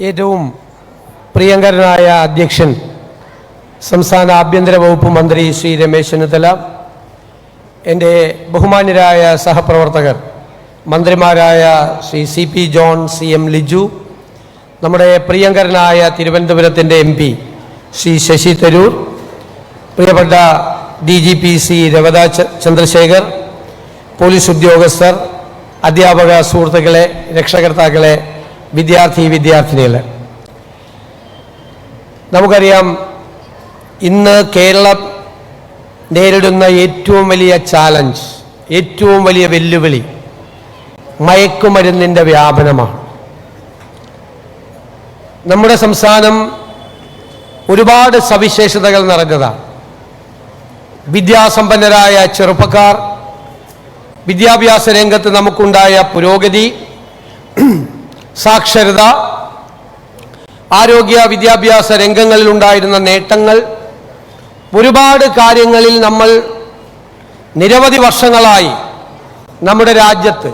ഏറ്റവും പ്രിയങ്കരനായ അധ്യക്ഷൻ സംസ്ഥാന ആഭ്യന്തര വകുപ്പ് മന്ത്രി ശ്രീ രമേശ് ചെന്നിത്തല, എൻ്റെ ബഹുമാന്യരായ സഹപ്രവർത്തകർ മന്ത്രിമാരായ Shri CP John, CM Liju, നമ്മുടെ പ്രിയങ്കരനായ തിരുവനന്തപുരത്തിൻ്റെ MP ശ്രീ ശശി തരൂർ, പ്രിയപ്പെട്ട DGP ശ്രീ രവത ചന്ദ്രശേഖർ, പോലീസ് ഉദ്യോഗസ്ഥർ, അധ്യാപക സുഹൃത്തുക്കളെ, രക്ഷകർത്താക്കളെ, വിദ്യാർത്ഥിനികളെ, നമുക്കറിയാം ഇന്ന് കേരളം നേരിടുന്ന ഏറ്റവും വലിയ ചാലഞ്ച്, ഏറ്റവും വലിയ വെല്ലുവിളി മയക്കുമരുന്നിൻ്റെ വ്യാപനമാണ്. നമ്മുടെ സംസ്ഥാനം ഒരുപാട് സവിശേഷതകൾ നിറഞ്ഞതാണ്. വിദ്യാസമ്പന്നരായ ചെറുപ്പക്കാർ, വിദ്യാഭ്യാസ രംഗത്ത് നമുക്കുണ്ടായ പുരോഗതി, സാക്ഷരത, ആരോഗ്യ വിദ്യാഭ്യാസ രംഗങ്ങളിലുണ്ടായിരുന്ന നേട്ടങ്ങൾ, ഒരുപാട് കാര്യങ്ങളിൽ നമ്മൾ നിരവധി വർഷങ്ങളായി നമ്മുടെ രാജ്യത്ത്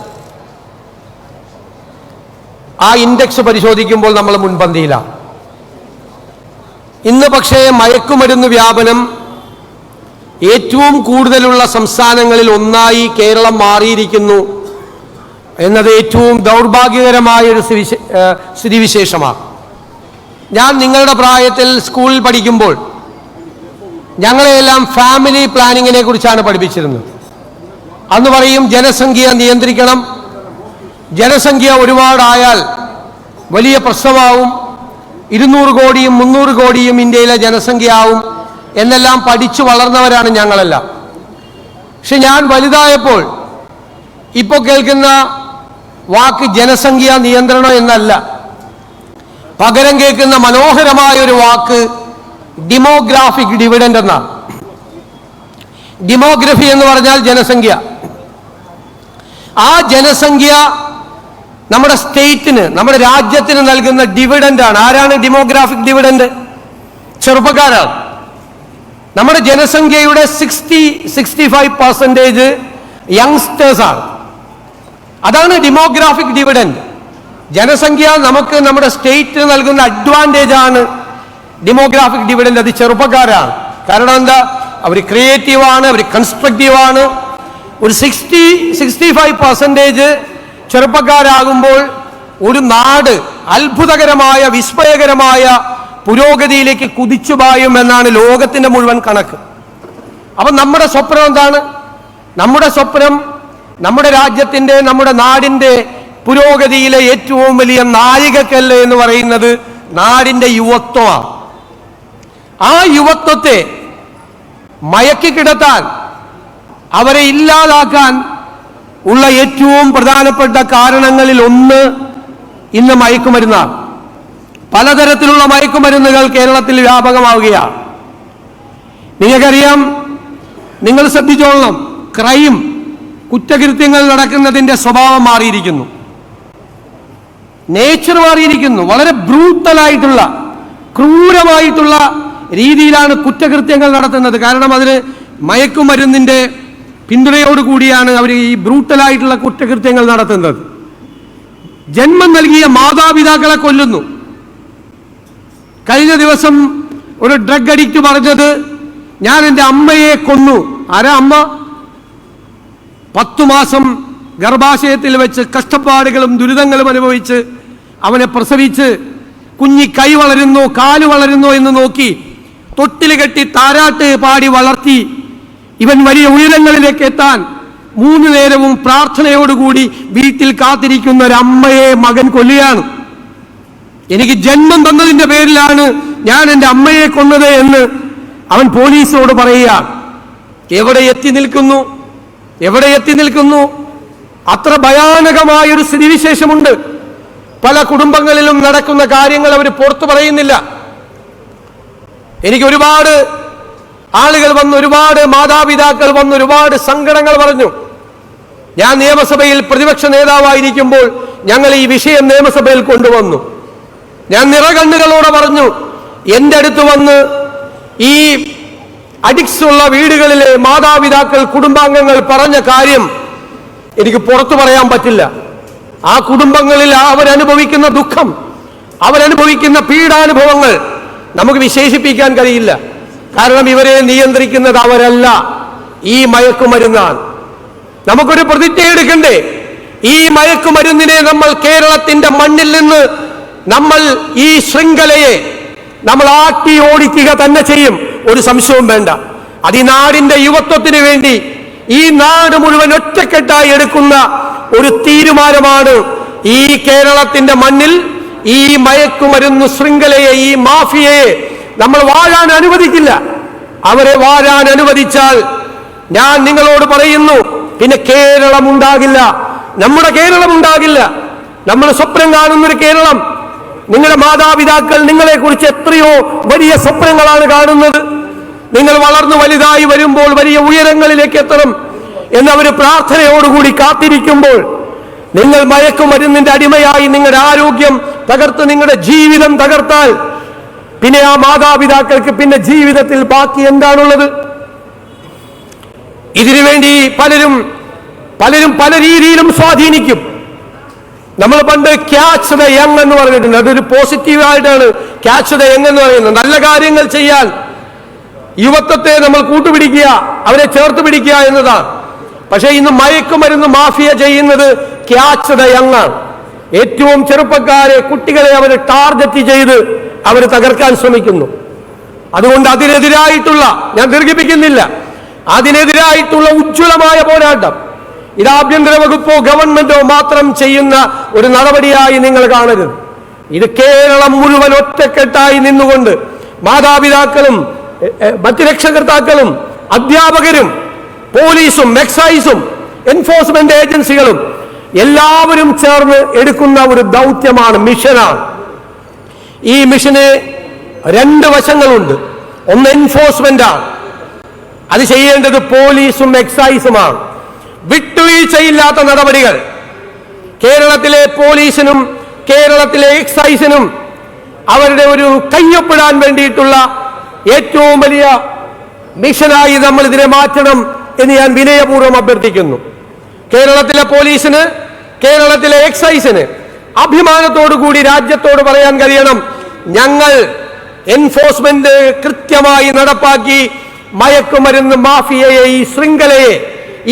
ആ ഇൻഡെക്സ് പരിശോധിക്കുമ്പോൾ നമ്മൾ മുൻപന്തിയിലാണ്. ഇന്ന് പക്ഷേ മയക്കുമരുന്ന് വ്യാപനം ഏറ്റവും കൂടുതലുള്ള സംസ്ഥാനങ്ങളിൽ ഒന്നായി കേരളം മാറിയിരിക്കുന്നു എന്നത് ഏറ്റവും ദൗർഭാഗ്യകരമായൊരു സ്ഥിതിവിശേഷമാണ്. ഞാൻ നിങ്ങളുടെ പ്രായത്തിൽ സ്കൂളിൽ പഠിക്കുമ്പോൾ ഞങ്ങളെയെല്ലാം ഫാമിലി പ്ലാനിങ്ങിനെ കുറിച്ചാണ് പഠിപ്പിച്ചിരുന്നത്. അന്ന് പറയും ജനസംഖ്യ നിയന്ത്രിക്കണം, ജനസംഖ്യ ഒരുപാടായാൽ വലിയ പ്രശ്നമാവും, 200 കോടിയും 300 കോടിയും ഇന്ത്യയിലെ ജനസംഖ്യ ആവും എന്നെല്ലാം പഠിച്ചു വളർന്നവരാണ് ഞങ്ങളെല്ലാം. പക്ഷെ ഞാൻ വലുതായപ്പോൾ ഇപ്പോൾ കേൾക്കുന്ന വാക്ക് ജനസംഖ്യാ നിയന്ത്രണം എന്നല്ല, പകരം കേൾക്കുന്ന മനോഹരമായ ഒരു വാക്ക് ഡെമോഗ്രാഫിക് ഡിവിഡൻഡ് എന്നാണ്. ഡെമോഗ്രഫി എന്ന് പറഞ്ഞാൽ ജനസംഖ്യ. ആ ജനസംഖ്യ നമ്മുടെ സ്റ്റേറ്റിന്, നമ്മുടെ രാജ്യത്തിന് നൽകുന്ന ഡിവിഡൻഡ് ആണ്. ആരാണ് ഡെമോഗ്രാഫിക് ഡിവിഡൻഡ്? ചെറുപ്പക്കാരാണ്. നമ്മുടെ ജനസംഖ്യയുടെ 65% യങ്സ്റ്റേഴ്സ് ആണ്. അതാണ് ഡെമോഗ്രാഫിക് ഡിവിഡൻഡ്. ജനസംഖ്യ നമുക്ക് നമ്മുടെ സ്റ്റേറ്റിന് നൽകുന്ന അഡ്വാൻറ്റേജ് ആണ് ഡെമോഗ്രാഫിക് ഡിവിഡൻഡ്. അത് ചെറുപ്പക്കാരാണ്. കാരണം എന്താ? അവർ ക്രിയേറ്റീവാണ്, അവർ കൺസ്ട്രക്റ്റീവാണ്. ഒരു 65% ചെറുപ്പക്കാരാകുമ്പോൾ ഒരു നാട് അത്ഭുതകരമായ, വിസ്മയകരമായ പുരോഗതിയിലേക്ക് കുതിച്ചുപായും എന്നാണ് ലോകത്തിൻ്റെ മുഴുവൻ കണക്ക്. അപ്പം നമ്മുടെ സ്വപ്നം എന്താണ്? നമ്മുടെ സ്വപ്നം നമ്മുടെ രാജ്യത്തിൻ്റെ, നമ്മുടെ നാടിൻ്റെ പുരോഗതിയിലെ ഏറ്റവും വലിയ നാഴികക്കല്ല് എന്ന് പറയുന്നത് നാടിൻ്റെ യുവത്വമാണ്. ആ യുവത്വത്തെ മയക്കിക്കിടത്താൻ, അവരെ ഇല്ലാതാക്കാൻ ഉള്ള ഏറ്റവും പ്രധാനപ്പെട്ട കാരണങ്ങളിൽ ഒന്ന് ഇന്ന് മയക്കുമരുന്നാണ്. പലതരത്തിലുള്ള മയക്കുമരുന്നുകൾ കേരളത്തിൽ വ്യാപകമാവുകയാണ്. നിങ്ങൾക്കറിയാം, നിങ്ങൾ ശ്രദ്ധിച്ചോളണം, ക്രൈം, കുറ്റകൃത്യങ്ങൾ നടക്കുന്നതിൻ്റെ സ്വഭാവം മാറിയിരിക്കുന്നു, നേച്ചർ മാറിയിരിക്കുന്നു. വളരെ ബ്രൂട്ടലായിട്ടുള്ള, ക്രൂരമായിട്ടുള്ള രീതിയിലാണ് കുറ്റകൃത്യങ്ങൾ നടത്തുന്നത്. കാരണം അതിന് മയക്കുമരുന്നിൻ്റെ പിന്തുണയോടുകൂടിയാണ് അവർ ഈ ബ്രൂട്ടലായിട്ടുള്ള കുറ്റകൃത്യങ്ങൾ നടത്തുന്നത്. ജന്മം നൽകിയ മാതാപിതാക്കളെ കൊല്ലുന്നു. കഴിഞ്ഞ ദിവസം ഒരു ഡ്രഗ് അഡിക്റ്റ് പറഞ്ഞത്, ഞാൻ എൻ്റെ അമ്മയെ കൊന്നു. ആരാ അമ്മ? 10 മാസം ഗർഭാശയത്തിൽ വെച്ച് കഷ്ടപ്പാടുകളും ദുരിതങ്ങളും അനുഭവിച്ച് അവനെ പ്രസവിച്ച് കുഞ്ഞി കൈ വളരുന്നോ കാല് വളരുന്നോ എന്ന് നോക്കി തൊട്ടിൽ കെട്ടി താരാട്ട് പാടി വളർത്തി ഇവൻ വലിയ ഉയരങ്ങളിലേക്ക് എത്താൻ 3 നേരവും പ്രാർത്ഥനയോടുകൂടി വീട്ടിൽ കാത്തിരിക്കുന്ന ഒരു അമ്മയെ മകൻ കൊല്ലുകയാണ്. എനിക്ക് ജന്മം തന്നതിൻ്റെ പേരിലാണ് ഞാൻ എൻ്റെ അമ്മയെ കൊന്നത് എന്ന് അവൻ പോലീസിനോട് പറയുക. എവിടെ എത്തി നിൽക്കുന്നു? അത്ര ഭയാനകമായൊരു സ്ഥിതിവിശേഷമുണ്ട്. പല കുടുംബങ്ങളിലും നടക്കുന്ന കാര്യങ്ങൾ അവർ പുറത്തു പറയുന്നില്ല. എനിക്ക് ഒരുപാട് ആളുകൾ വന്ന്, ഒരുപാട് മാതാപിതാക്കൾ വന്ന് ഒരുപാട് സങ്കടങ്ങൾ പറഞ്ഞു. ഞാൻ നിയമസഭയിൽ പ്രതിപക്ഷ നേതാവായിരിക്കുമ്പോൾ ഞങ്ങൾ ഈ വിഷയം നിയമസഭയിൽ കൊണ്ടുവന്നു. ഞാൻ നിറകണ്ണുകളോടെ പറഞ്ഞു, എൻ്റെ അടുത്ത് വന്ന് ഈ അഡിക്ട്സ് ഉള്ള വീടുകളിലെ മാതാപിതാക്കൾ, കുടുംബാംഗങ്ങൾ പറഞ്ഞ കാര്യം എനിക്ക് പുറത്തു പറയാൻ പറ്റില്ല. ആ കുടുംബങ്ങളിൽ അവരനുഭവിക്കുന്ന ദുഃഖം, അവരനുഭവിക്കുന്ന പീഡാനുഭവങ്ങൾ നമുക്ക് വിശേഷിപ്പിക്കാൻ കഴിയില്ല. കാരണം ഇവരെ നിയന്ത്രിക്കുന്നത് അവരല്ല, ഈ മയക്കുമരുന്നാണ്. നമുക്കൊരു പ്രതിജ്ഞ എടുക്കണ്ടേ? ഈ മയക്കുമരുന്നിനെ നമ്മൾ കേരളത്തിന്റെ മണ്ണിൽ നിന്ന് നമ്മൾ ഈ ശൃംഖലയെ നമ്മൾ ആട്ടി ഓടിക്കുക തന്നെ ചെയ്യും, ഒരു സംശയവും വേണ്ട. അത് ഈ നാടിന്റെ യുവത്വത്തിന് വേണ്ടി ഈ നാട് മുഴുവൻ ഒറ്റക്കെട്ടായി എടുക്കുന്ന ഒരു തീരുമാനമാണ്. ഈ കേരളത്തിന്റെ മണ്ണിൽ ഈ മയക്കുമരുന്ന് ശൃംഖലയെ, ഈ മാഫിയയെ നമ്മൾ വാഴാൻ അനുവദിക്കില്ല. അവരെ വാഴാൻ അനുവദിച്ചാൽ ഞാൻ നിങ്ങളോട് പറയുന്നു, പിന്നെ കേരളം ഉണ്ടാകില്ല, നമ്മുടെ കേരളം ഉണ്ടാകില്ല. നമ്മൾ സ്വപ്നം കാണുന്നൊരു കേരളം, നിങ്ങളുടെ മാതാപിതാക്കൾ നിങ്ങളെ കുറിച്ച് എത്രയോ വലിയ സ്വപ്നങ്ങളാണ് കാണുന്നത്. നിങ്ങൾ വളർന്നു വലുതായി വരുമ്പോൾ വലിയ ഉയരങ്ങളിലേക്ക് എത്തണം എന്നവർ പ്രാർത്ഥനയോടുകൂടി കാത്തിരിക്കുമ്പോൾ നിങ്ങൾ മയക്കുമരുന്നിന്റെ അടിമയായി നിങ്ങളുടെ ആരോഗ്യം തകർത്ത് നിങ്ങളുടെ ജീവിതം തകർത്താൽ പിന്നെ ആ മാതാപിതാക്കൾക്ക് പിന്നെ ജീവിതത്തിൽ ബാക്കി എന്താണുള്ളത്? ഇതിനുവേണ്ടി പലരും പല രീതിയിലും സ്വാധീനിക്കും. നമ്മൾ പണ്ട് ക്യാച്ച് ദ യങ് എന്ന് പറഞ്ഞിട്ടുണ്ട്. അതൊരു പോസിറ്റീവായിട്ടാണ് ക്യാച്ച് ദ യങ് എന്ന് പറയുന്നത്. നല്ല കാര്യങ്ങൾ ചെയ്യാൻ യുവത്വത്തെ നമ്മൾ കൂട്ടുപിടിക്കുക, അവരെ ചേർത്ത് പിടിക്കുക എന്നതാണ്. പക്ഷേ ഇന്ന് മയക്കുമരുന്ന് മാഫിയ ചെയ്യുന്നത് ക്യാച്ച് ദ യങ് ആണ്. ഏറ്റവും ചെറുപ്പക്കാരെ, കുട്ടികളെ അവർ ടാർഗറ്റ് ചെയ്ത് അവർ തകർക്കാൻ ശ്രമിക്കുന്നു. അതുകൊണ്ട് അതിനെതിരായിട്ടുള്ള, ഞാൻ ദീർഘിപ്പിക്കുന്നില്ല, അതിനെതിരായിട്ടുള്ള ഉജ്ജ്വലമായ പോരാട്ടം ഇത് ആഭ്യന്തര വകുപ്പോ ഗവൺമെന്റോ മാത്രം ചെയ്യുന്ന ഒരു നടപടിയായി നിങ്ങൾ കാണരുത്. ഇത് കേരളം മുഴുവൻ ഒറ്റക്കെട്ടായി നിന്നുകൊണ്ട് മാതാപിതാക്കളും മറ്റ് രക്ഷകർത്താക്കളും അധ്യാപകരും പോലീസും എക്സൈസും എൻഫോഴ്സ്മെന്റ് ഏജൻസികളും എല്ലാവരും ചേർന്ന് എടുക്കുന്ന ഒരു ദൗത്യമാണ്, മിഷനാണ്. ഈ മിഷന് രണ്ട് വശങ്ങളുണ്ട്. ഒന്ന് എൻഫോഴ്സ്മെന്റാണ്, അത് ചെയ്യേണ്ടത് പോലീസും എക്സൈസുമാണ്. വിട്ടുവീഴ്ചയില്ലാത്ത നടപടികൾ കേരളത്തിലെ പോലീസിനും കേരളത്തിലെ എക്സൈസിനും അവരുടെ ഒരു കയ്യൊപ്പിടാൻ വേണ്ടിയിട്ടുള്ള ഏറ്റവും വലിയ മിഷനായി നമ്മൾ ഇതിനെ മാറ്റണം എന്ന് ഞാൻ വിനയപൂർവ്വം അഭ്യർത്ഥിക്കുന്നു. കേരളത്തിലെ പോലീസിന്, കേരളത്തിലെ എക്സൈസിന് അഭിമാനത്തോടു കൂടി രാജ്യത്തോട് പറയാൻ കഴിയണം, ഞങ്ങൾ എൻഫോഴ്സ്മെന്റ് കൃത്യമായി നടപ്പാക്കി മയക്കുമരുന്ന് മാഫിയയെ, ഈ ശൃംഖലയെ,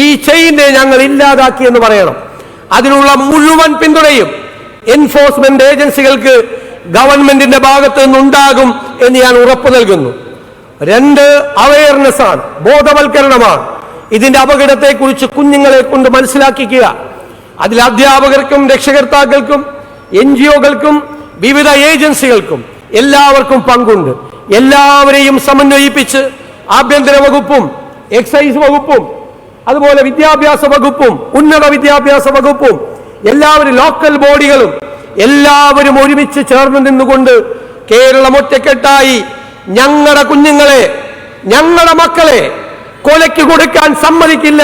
ഈ ചെയിനെ ഞങ്ങൾ ഇല്ലാതാക്കി എന്ന് പറയണം. അതിനുള്ള മുഴുവൻ പിന്തുണയും എൻഫോഴ്സ്മെന്റ് ഏജൻസികൾക്ക് ഗവൺമെന്റിന്റെ ഭാഗത്ത് നിന്നുണ്ടാകും എന്ന് ഞാൻ ഉറപ്പു നൽകുന്നു. രണ്ട്, അവയർനെസ് ആണ്, ബോധവൽക്കരണമാണ്. ഇതിന്റെ അപകടത്തെക്കുറിച്ച് കുഞ്ഞുങ്ങളെ കൊണ്ട് മനസ്സിലാക്കിക്കുക. അതിൽ അധ്യാപകർക്കും രക്ഷകർത്താക്കൾക്കും NGOകൾക്കും വിവിധ ഏജൻസികൾക്കും എല്ലാവർക്കും പങ്കുണ്ട്. എല്ലാവരെയും സമന്വയിപ്പിച്ച് ആഭ്യന്തര വകുപ്പും എക്സൈസ് വകുപ്പും അതുപോലെ വിദ്യാഭ്യാസ വകുപ്പും ഉന്നത വിദ്യാഭ്യാസ വകുപ്പും എല്ലാവരും ലോക്കൽ ബോഡികളും എല്ലാവരും ഒരുമിച്ച് ചേർന്ന് നിന്നുകൊണ്ട് കേരളം ഒറ്റക്കെട്ടായി ഞങ്ങളുടെ കുഞ്ഞുങ്ങളെ, ഞങ്ങളുടെ മക്കളെ കൊലയ്ക്ക് കൊടുക്കാൻ സമ്മതിക്കില്ല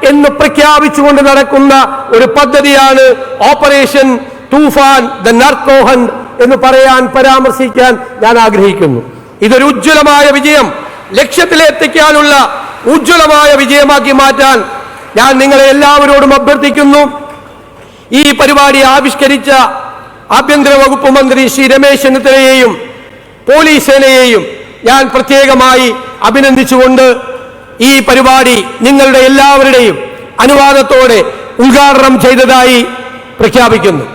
എന്ന് പ്രഖ്യാപിച്ചുകൊണ്ട് നടക്കുന്ന ഒരു പദ്ധതിയാണ് operation Toofan the narco hunt എന്ന് പരാമർശിക്കാൻ ഞാൻ ആഗ്രഹിക്കുന്നു. ഇതൊരു ഉജ്ജ്വലമായ വിജയം, ലക്ഷ്യത്തിലെത്തിക്കാനുള്ള ഉജ്ജ്വലമായ വിജയമാക്കി മാറ്റാൻ ഞാൻ നിങ്ങളെ എല്ലാവരോടും അഭ്യർത്ഥിക്കുന്നു. ഈ പരിപാടി ആവിഷ്കരിച്ച ആഭ്യന്തര വകുപ്പ് മന്ത്രി ശ്രീ രമേശ് ചെന്നിത്തലയെയും പോലീസ് സേനയെയും ഞാൻ പ്രത്യേകമായി അഭിനന്ദിച്ചുകൊണ്ട് ഈ പരിപാടി നിങ്ങളുടെ എല്ലാവരുടെയും അനുവാദത്തോടെ ഉദ്ഘാടനം ചെയ്തതായി പ്രഖ്യാപിക്കുന്നു.